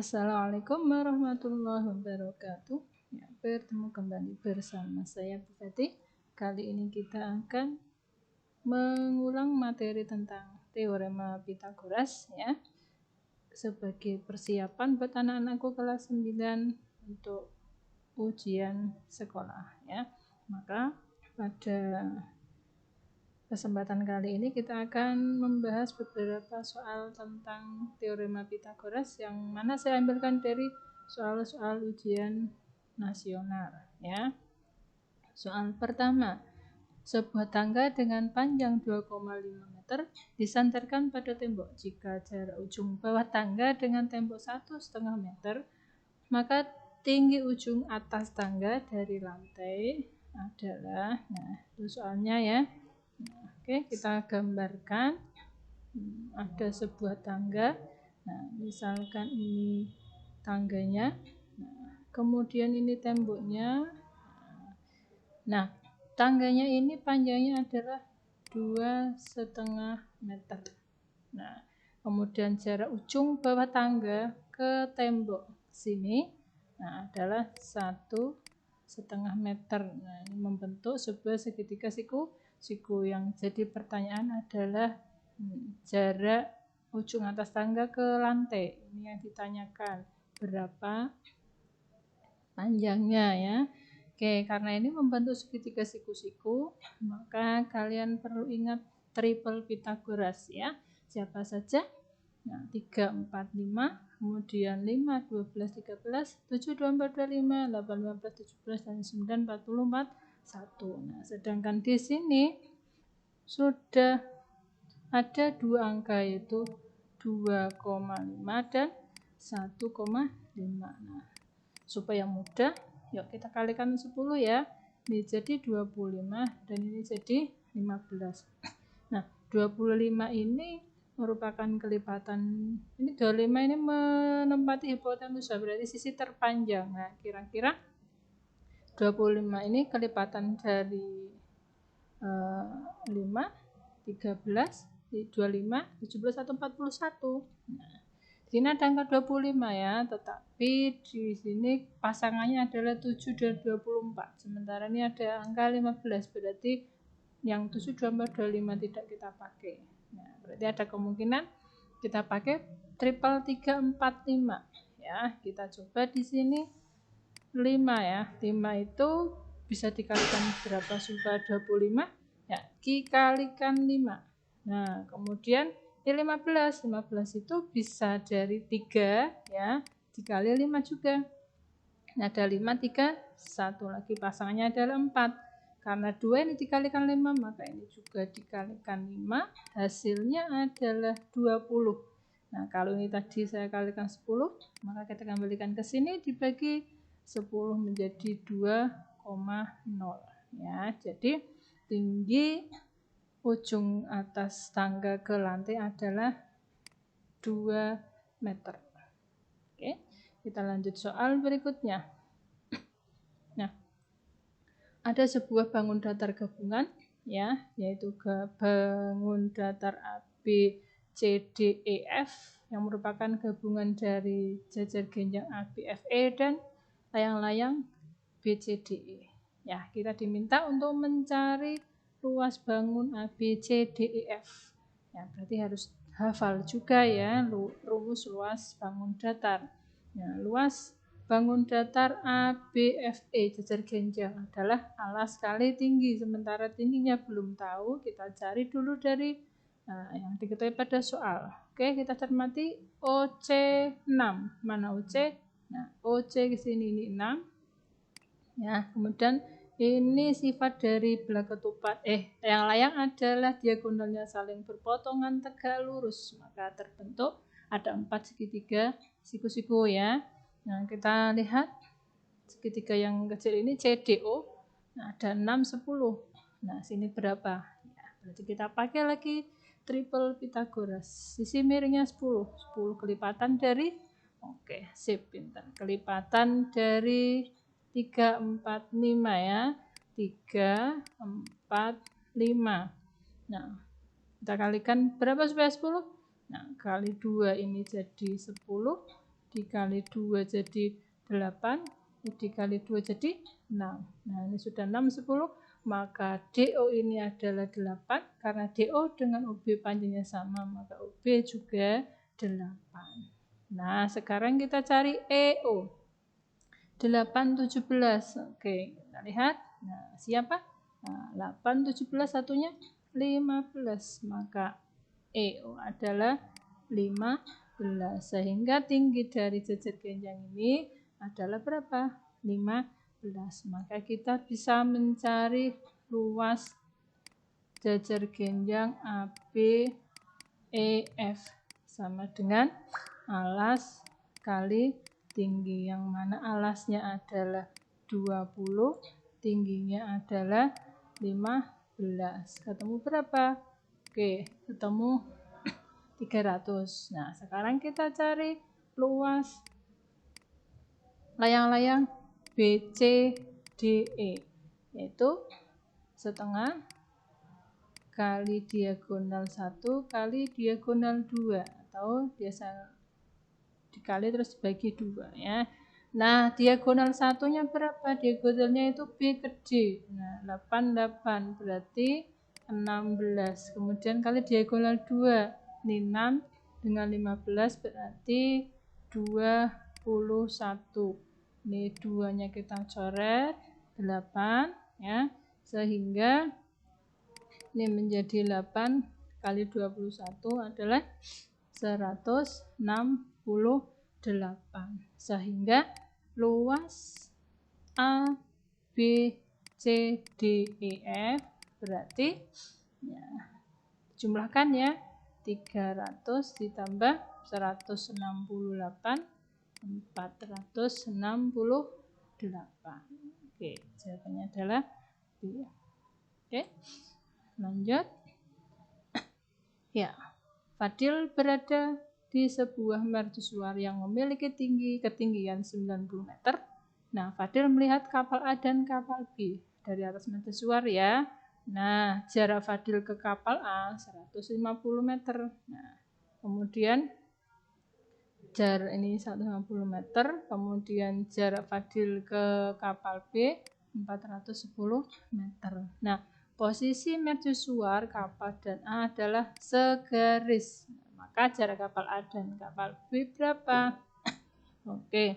Assalamualaikum warahmatullahi wabarakatuh. Ya, bertemu kembali bersama saya Bu Fati. Kali ini kita akan mengulang materi tentang teorema Pythagoras ya. Sebagai persiapan buat anak-anakku kelas 9 untuk ujian sekolah ya. Maka pada kesempatan kali ini kita akan membahas beberapa soal tentang teorema Pythagoras yang mana saya ambilkan dari soal-soal ujian nasional ya. Soal pertama, sebuah tangga dengan panjang 2,5 meter disandarkan pada tembok. Jika jarak ujung bawah tangga dengan tembok 1,5 meter, maka tinggi ujung atas tangga dari lantai adalah, nah itu soalnya ya. Oke, kita gambarkan. Ada sebuah tangga. Nah, misalkan ini tangganya. Nah, kemudian ini temboknya. Nah, tangganya ini panjangnya adalah 2,5 meter. Nah, kemudian jarak ujung bawah tangga ke tembok sini adalah 1,5 meter. Nah, ini membentuk sebuah segitiga siku. Yang jadi pertanyaan adalah jarak ujung atas tangga ke lantai. Ini yang ditanyakan, berapa panjangnya ya. Oke, karena ini membentuk segitiga siku, maka kalian perlu ingat triple Pythagoras ya. Siapa saja? Nah, 3, 4, 5, kemudian 5, 12, 13, 7, 24, 25, 8, 15, 17, dan 9, 44, 1. Nah, sedangkan di sini sudah ada dua angka, yaitu 2,5 dan 1,5. Nah, supaya mudah, yuk kita kalikan 10 ya. Ini jadi 25 dan ini jadi 15. Nah, 25 ini merupakan kelipatan, ini 25 ini menempati hipotenusa, berarti sisi terpanjang. Nah, kira-kira 25 ini kelipatan dari 5, 13, 25, 17, atau 41. Nah, di sini ada angka 25 ya, tetapi di sini pasangannya adalah 7 dan 24. Sementara ini ada angka 15, berarti yang 7, 24, 25 tidak kita pakai. Nah, berarti ada kemungkinan kita pakai triple 3, 4, 5 ya. Kita coba di sini 5 ya. 5 itu bisa dikalikan berapa supaya 25? Ya, dikalikan 5. Nah, kemudian ini 15 itu bisa dari 3 ya, dikali 5 juga. Nah, ada 5, 3, 1 lagi pasangannya adalah 4. Karena 2 ini dikalikan 5, maka ini juga dikalikan 5, hasilnya adalah 20. Nah, kalau ini tadi saya kalikan 10, maka kita kembalikan ke sini, dibagi 10 menjadi 2,0 ya. Jadi tinggi ujung atas tangga ke lantai adalah 2 meter. Oke, kita lanjut soal berikutnya. Nah, ada sebuah bangun datar gabungan ya, yaitu bangun datar AB CDEF yang merupakan gabungan dari jajar genjang ABFE dan layang-layang BCDE. Ya, kita diminta untuk mencari luas bangun ABCDEF. Ya, berarti harus hafal juga ya rumus luas bangun datar. Nah, luas bangun datar ABFE jajar genjang adalah alas kali tinggi. Sementara tingginya belum tahu, kita cari dulu dari yang diketahui pada soal. Oke, kita cermati OC 6. Mana OC? Nah, OC ke sini ini 6. Ya, kemudian ini sifat dari belah ketupat. Layang-layang adalah diagonalnya saling berpotongan tegak lurus, maka terbentuk ada 4 segitiga siku-siku ya. Nah, kita lihat segitiga yang kecil ini CDO. Nah, ada 6, 10. Nah, sini berapa? Ya, berarti kita pakai lagi triple Pythagoras. Sisi miringnya 10. 10 kelipatan dari, oke, sip, pintar. Kelipatan dari 3, 4, 5 ya. 3, 4, 5. Nah, kita kalikan berapa supaya 10? Nah, kali 2 ini jadi 10. dikali 2 jadi 8, dikali 2 jadi 6. Nah, ini sudah 6, 10, maka DO ini adalah 8. Karena DO dengan OB panjangnya sama, maka OB juga 8. Nah, sekarang kita cari EO. 8, 17. Oke, kita lihat. Nah, siapa? Nah, 8, 17, satunya 15. Maka EO adalah 15. Sehingga tinggi dari jajar genjang ini adalah berapa? 15. Maka kita bisa mencari luas jajar genjang AB EF sama dengan alas kali tinggi, yang mana alasnya adalah 20, tingginya adalah 15. Ketemu berapa? Oke, ketemu 300. Nah, sekarang kita cari luas layang-layang BCDE, yaitu setengah kali diagonal 1 kali diagonal 2, atau biasa dikali terus dibagi 2 ya. Nah, diagonal satunya berapa? Diagonalnya itu B ke D. Nah, 8 berarti 16. Kemudian kali diagonal 2. Ini 6 dengan 15 berarti 21. Ini 2-nya kita coret 8 ya. Sehingga ini menjadi 8 kali 21 adalah 168. Sehingga luas A, B, C, D, E, F berarti ya, jumlahkan ya, 300 ditambah 168, 468. Oke, jawabannya adalah B. Oke, lanjut. Ya, Fadil berada di sebuah mercusuar yang memiliki ketinggian 90 meter. Nah, Fadil melihat kapal A dan kapal B dari atas mercusuar ya. Nah, jarak Fadil ke kapal A 150 meter. Nah, kemudian jarak ini 150 meter, kemudian jarak Fadil ke kapal B 410 meter. Nah, posisi mercusuar kapal dan A adalah segaris. Maka jarak kapal A dan kapal B berapa? Oke.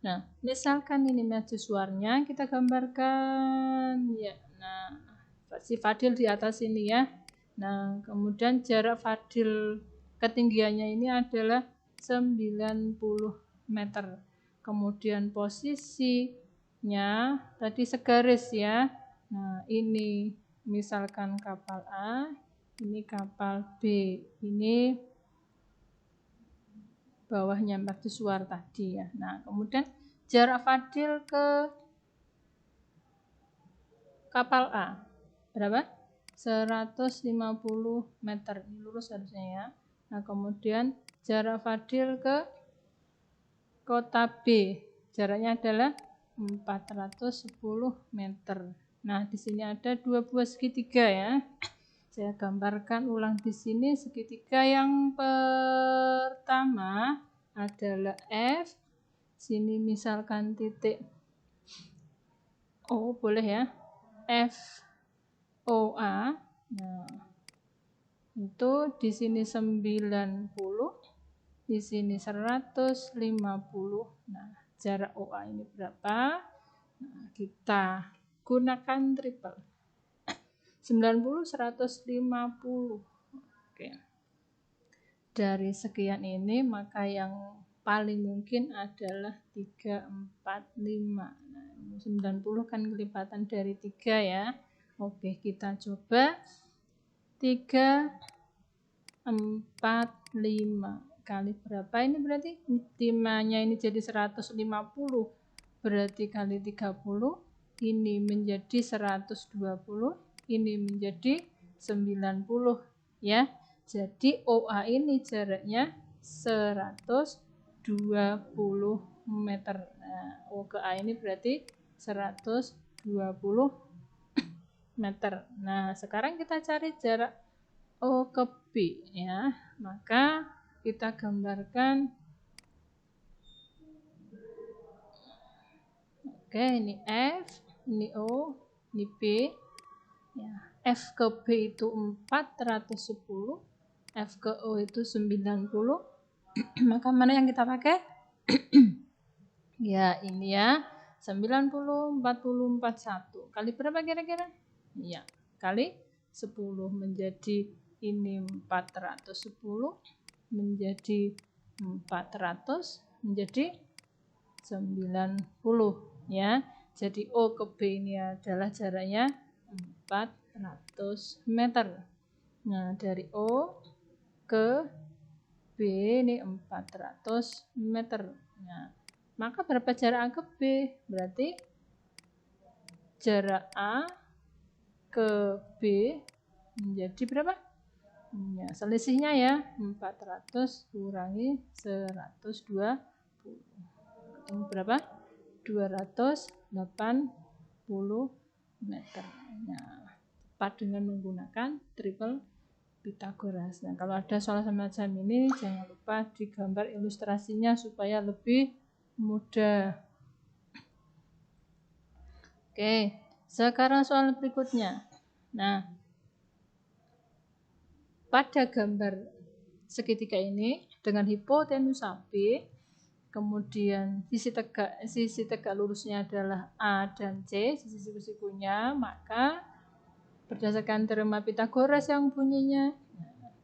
Nah, misalkan ini mercusuarnya kita gambarkan ya. Nah, si Fadil di atas ini ya. Nah, kemudian jarak Fadil ketinggiannya ini adalah 90 meter. Kemudian posisinya tadi segaris ya. Nah, ini misalkan kapal A, ini kapal B, ini bawahnya mercusuar tadi ya. Nah, kemudian jarak Fadil ke kapal A berapa? 150 meter. Ini lurus harusnya ya. Nah, kemudian jarak Fadil ke kota B, jaraknya adalah 410 meter. Nah, di sini ada 2 buah segitiga ya. Saya gambarkan ulang di sini. Segitiga yang pertama adalah F. Sini misalkan titik O, boleh ya. F O A. Nah, itu di sini 90, di sini 150. Nah, jarak OA ini berapa? Nah, kita gunakan triple. 90, 150. Oke. Dari sekian ini, maka yang paling mungkin adalah 3, 4, 5. Nah, 90 kan kelipatan dari 3 ya. Oke, kita coba 3, 4, 5 kali berapa ini berarti? 5-nya ini jadi 150, berarti kali 30, ini menjadi 120, ini menjadi 90 ya. Jadi OA ini jaraknya 120 meter. Nah, O ke A ini berarti 120 meter. Nah, sekarang kita cari jarak O ke B ya. Maka kita gambarkan Oke, ini F, ini O, ini B. Ya, F ke B itu 410, F ke O itu 90. Maka mana yang kita pakai? Ya, ini ya. 90, 40, 41. Kali berapa kira-kira? Ya, kali 10 menjadi ini 410 menjadi 400 menjadi 90 ya. Jadi O ke B ini adalah jaraknya 400 meter. Nah, dari O ke B ini 400 meter. Nah, maka berapa jarak A ke B? Berarti jarak A ke B menjadi berapa? Ya, selisihnya ya 400 kurangi 120. Ketemu berapa? 280 meter. Nah, tepat dengan menggunakan triple Pythagoras. Nah, kalau ada soal semacam ini jangan lupa digambar ilustrasinya supaya lebih mudah. Oke, sekarang soal berikutnya. Nah, pada gambar segitiga ini dengan hipotenusa B, kemudian sisi tegak lurusnya adalah A dan C, sisi siku-sikunya, maka berdasarkan teorema Pythagoras yang bunyinya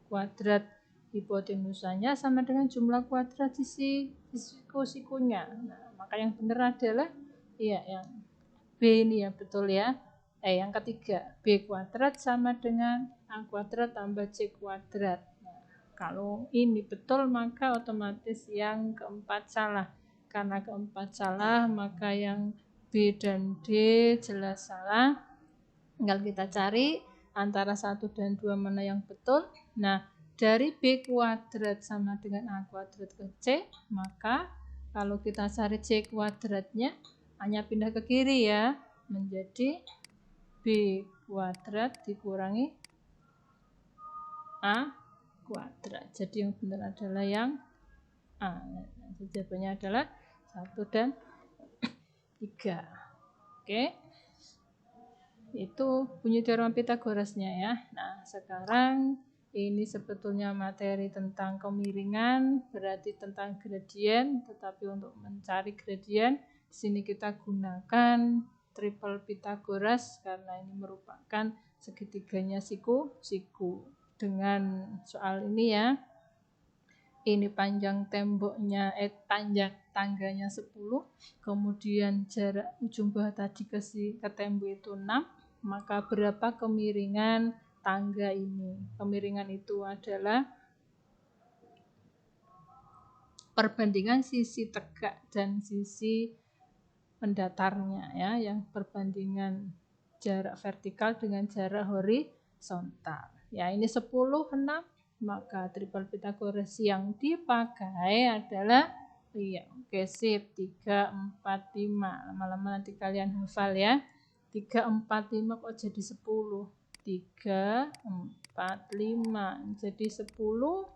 kuadrat hipotenusanya sama dengan jumlah kuadrat sisi siku-sikunya. Nah, maka yang benar adalah yang B ini ya, betul ya. Yang ketiga, B kuadrat sama dengan A kuadrat tambah C kuadrat. Nah, kalau ini betul maka otomatis yang keempat salah. Karena keempat salah maka yang B dan D jelas salah. Tinggal kita cari antara 1 dan 2 mana yang betul. Nah, dari B kuadrat sama dengan A kuadrat ke C, maka kalau kita cari C kuadratnya hanya pindah ke kiri ya, menjadi B kuadrat dikurangi A kuadrat. Jadi yang benar adalah yang A. Jawabannya adalah 1 dan 3. Oke. Itu bunyi teorema Pythagorasnya ya. Nah, sekarang ini sebetulnya materi tentang kemiringan, berarti tentang gradien, tetapi untuk mencari gradien di sini kita gunakan triple Pythagoras karena ini merupakan segitiganya siku-siku. Dengan soal ini ya. Ini panjang temboknya, panjang tangganya 10, kemudian jarak ujung bawah tadi ke tembok itu 6, maka berapa kemiringan tangga ini? Kemiringan itu adalah perbandingan sisi tegak dan sisi mendatarnya ya, yang perbandingan jarak vertikal dengan jarak horizontal. Ya, ini 10, 6. Maka triple Pythagoras yang dipakai adalah oke sip 3, 4, 5. Lama-lama nanti kalian hafal ya. 3, 4, 5 kok jadi 10? 3, 4, 5 jadi 10,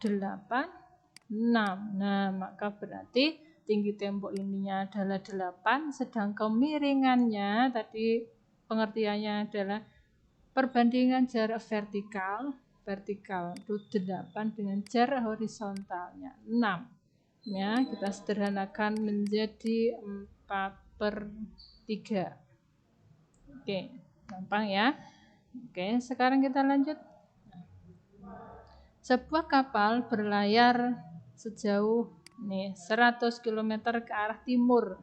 8, 6. Nah, maka berarti tinggi tembok ininya adalah 8, sedang kemiringannya tadi pengertiannya adalah perbandingan jarak vertikal itu 8 dengan jarak horizontalnya 6. Ya, kita sederhanakan menjadi 4/3. Oke, gampang ya. Oke, sekarang kita lanjut. Sebuah kapal berlayar sejauh 100 km ke arah timur.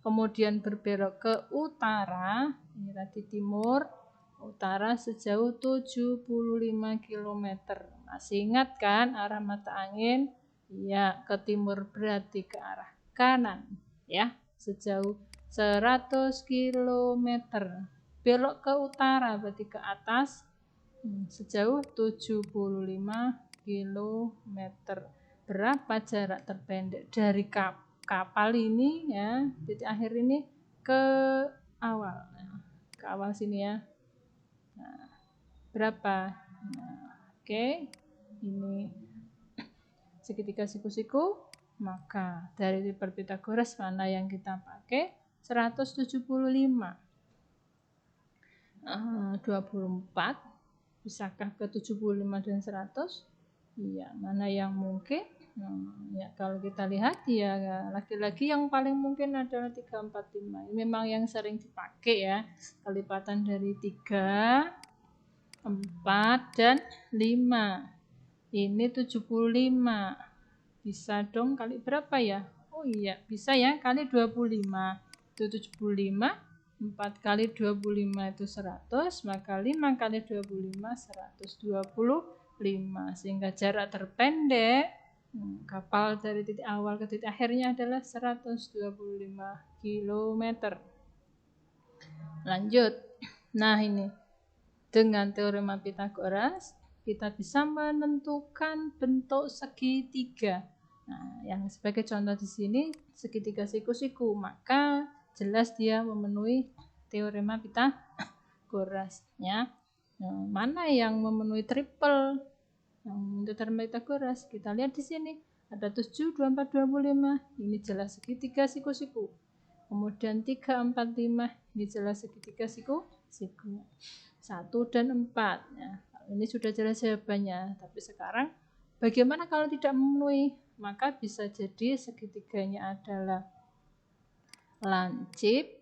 Kemudian berbelok ke utara, ini tadi timur, utara sejauh 75 km. Masih ingat kan arah mata angin? Ya, ke timur berarti ke arah kanan ya, sejauh 100 km. Belok ke utara berarti ke atas sejauh 75 km. Berapa jarak terpendek dari kapal ini ya, titik akhir ini ke awal. Ke awal sini ya. Nah, berapa? Nah, oke. Ini segitiga siku-siku. Maka dari tipe Pitagoras mana yang kita pakai? 175. 24. Bisakah ke 75 dan 100? Iya, mana yang mungkin? Ya kalau kita lihat ya laki-laki yang paling mungkin adalah 345. Ini memang yang sering dipakai ya, kelipatan dari 3, 4 dan 5. Ini 75. Bisa dong kali berapa ya? Oh iya, bisa ya, kali 25. Itu 75. 4 kali 25 itu 100, maka 5 kali 25 125. Sehingga jarak terpendek kapal dari titik awal ke titik akhirnya adalah 125 km. Lanjut. Nah, ini dengan teorema Pitagoras kita bisa menentukan bentuk segitiga. Nah, yang sebagai contoh di sini segitiga siku-siku, maka jelas dia memenuhi teorema Pitagoras ya. Nah, mana yang memenuhi triple untuk teorema Pitagoras? Kita lihat di sini ada 7, 24, 25. Ini jelas segitiga siku-siku. Kemudian 3, 4, 5. Ini jelas segitiga siku-siku. 1 dan 4 ya. Ini sudah jelas jawabannya. Tapi sekarang bagaimana kalau tidak memenuhi? Maka bisa jadi segitiganya adalah lancip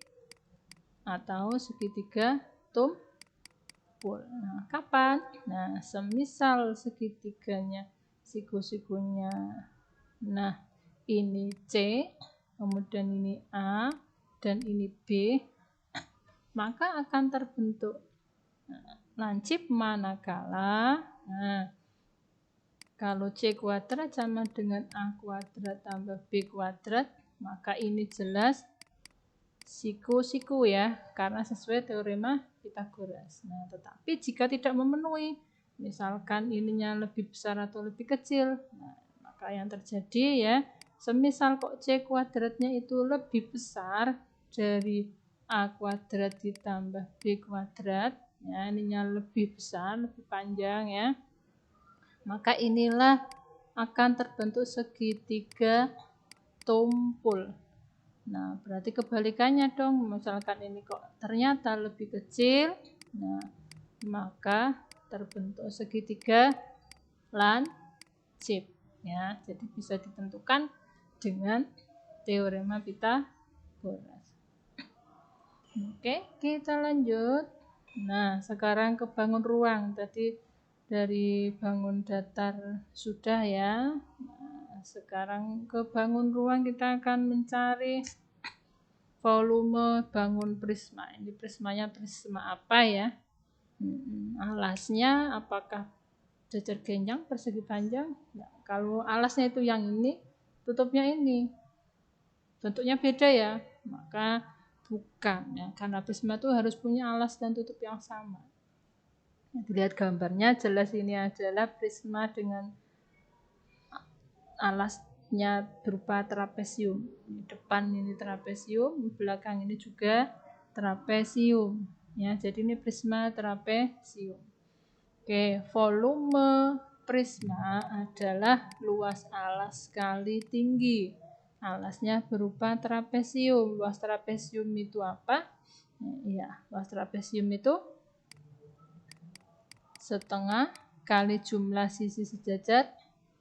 atau segitiga tumpul. Nah, kapan? Nah, semisal segitiganya siku-sikunya. Nah, ini C, kemudian ini A, dan ini B, maka akan terbentuk lancip manakala kalau C kuadrat sama dengan A kuadrat tambah B kuadrat, maka ini jelas siku-siku ya, karena sesuai teorema Pitagoras. Nah, tetapi jika tidak memenuhi, misalkan ininya lebih besar atau lebih kecil, nah, maka yang terjadi ya, semisal kok C kuadratnya itu lebih besar dari A kuadrat ditambah B kuadrat, ya, ininya lebih besar, lebih panjang ya, maka inilah akan terbentuk segitiga tumpul. Nah, berarti kebalikannya dong, misalkan ini kok ternyata lebih kecil, nah, maka terbentuk segitiga lancip ya. Jadi bisa ditentukan dengan teorema Pitagoras. Oke, kita lanjut. Nah, sekarang ke bangun ruang. Tadi dari bangun datar sudah ya. Nah, sekarang ke bangun ruang kita akan mencari volume bangun prisma. Ini prismanya prisma apa ya? Alasnya apakah jajar genjang persegi panjang? Ya, kalau alasnya itu yang ini, tutupnya ini. Bentuknya beda ya, maka bukan ya, karena prisma itu harus punya alas dan tutup yang sama. Dilihat gambarnya jelas ini adalah prisma dengan alasnya berupa trapesium. Depan ini trapesium, belakang ini juga trapesium ya. Jadi ini prisma trapesium. Oke, volume prisma adalah luas alas kali tinggi. Alasnya berupa trapesium. Luas trapesium itu apa? Ya, luas trapesium itu setengah kali jumlah sisi sejajar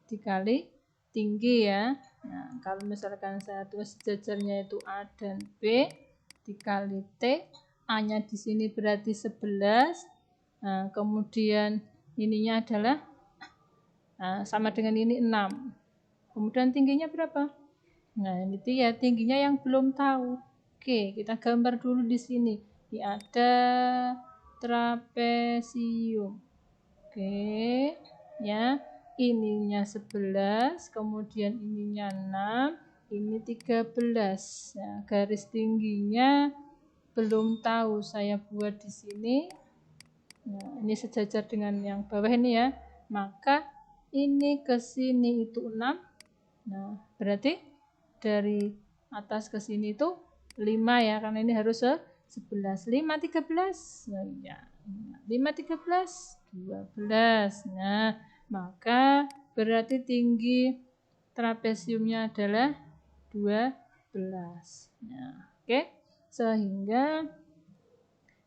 dikali tinggi ya. Nah, kalau misalkan satu sejajarnya itu A dan B dikali T, A-nya di sini berarti 11. Nah, kemudian ininya adalah sama dengan ini 6. Kemudian tingginya berapa? Nah, ini ya tingginya yang belum tahu. Oke, kita gambar dulu di sini. Ini ada trapesium. Oke, ya. Ininya 11, kemudian ininya 6, ini 13. Nah, garis tingginya belum tahu, saya buat di sini. Nah, ini sejajar dengan yang bawah ini ya. Maka ini ke sini itu 6. Nah, berarti dari atas ke sini itu 5 ya, karena ini harus 11. 5 13. Nah, ya. 5 13 12. Nah, maka berarti tinggi trapesiumnya adalah 12. Nah, oke. Sehingga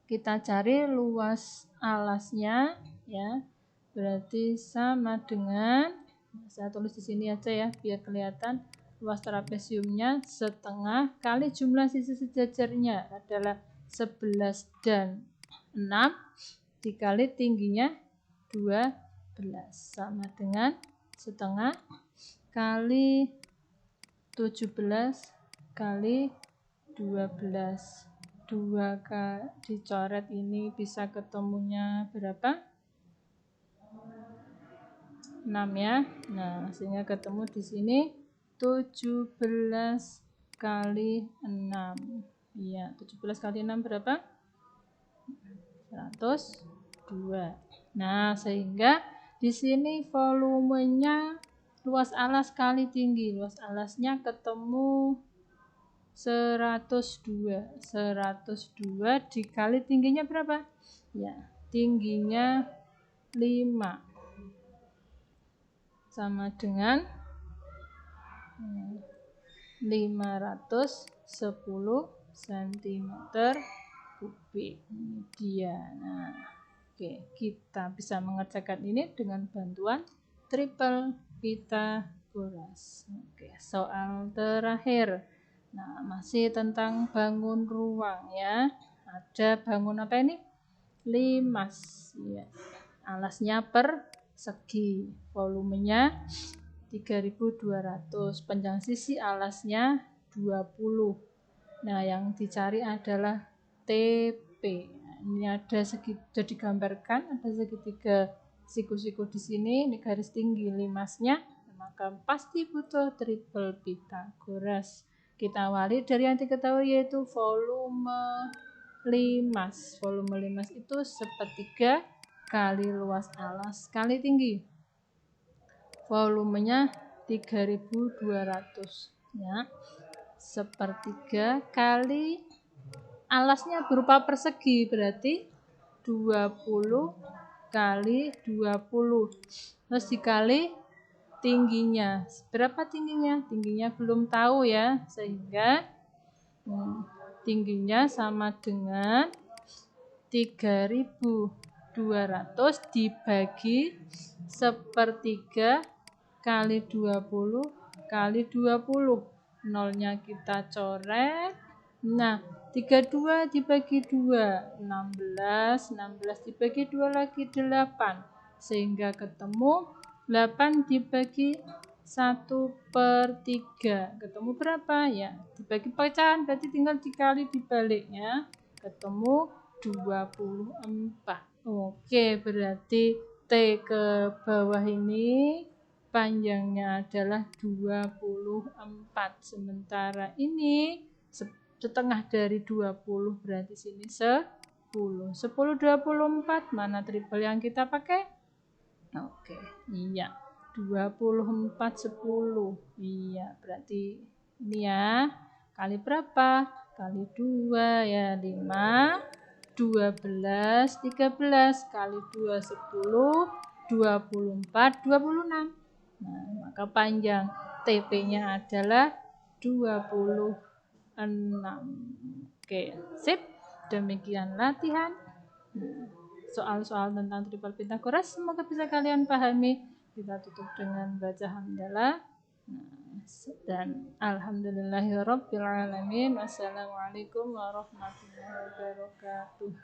kita cari luas alasnya ya. Berarti sama dengan, saya tulis di sini aja ya biar kelihatan. Luas trapesiumnya setengah kali jumlah sisi sejajarnya adalah 11 dan 6 dikali tingginya 12 sama dengan setengah kali 17 kali 12. 2 kali dicoret ini bisa ketemunya berapa? 6 ya. Nah, sehingga ketemu di sini 17 kali 6. Iya, 17 kali 6 berapa? 102. Nah, sehingga di sini volumenya luas alas kali tinggi. Luas alasnya ketemu 102. 102 dikali tingginya berapa? Ya, tingginya 5. Sama dengan 510 cm kubik. Ini dia. Nah, oke, kita bisa mengerjakan ini dengan bantuan triple Pythagoras. Oke, soal terakhir. Nah, masih tentang bangun ruang ya. Ada bangun apa ini? Limas. Ya. Alasnya persegi. Volumenya 3200. Panjang sisi alasnya 20. Nah, yang dicari adalah TP. Ini ada sudah digambarkan, ada segitiga siku-siku di sini, ini garis tinggi limasnya, maka pasti butuh triple Pythagoras. Kita awali dari yang diketahui yaitu volume limas. Volume limas itu sepertiga kali luas alas kali tinggi. Volumenya 3200 ya. Sepertiga kali alasnya berupa persegi, berarti 20 kali 20. Terus dikali tingginya. Berapa tingginya? Tingginya belum tahu ya, sehingga tingginya sama dengan 3200 dibagi sepertiga kali 20 kali 20. Nolnya kita coret. Nah, 32 dibagi 2, 16. 16 dibagi 2 lagi 8. Sehingga ketemu 8 dibagi 1/3. Ketemu berapa? Ya, dibagi pecahan berarti tinggal dikali dibaliknya. Ketemu 24. Oke, berarti T ke bawah ini panjangnya adalah 24. Sementara ini setengah dari 20, berarti sini 10. 10 24, mana triple yang kita pakai? Oke, iya. 24 10. Iya, berarti ini ya. Kali berapa? Kali 2 ya, 5. 12, 13 kali 2 10, 24, 26. Nah, maka panjang TP-nya adalah 26. Oke, sip. Demikian latihan soal-soal tentang triple Pythagoras. Semoga bisa kalian pahami. Kita tutup dengan baca hamdalah. Dan alhamdulillahirabbil alamin. Wassalamualaikum warahmatullahi wabarakatuh.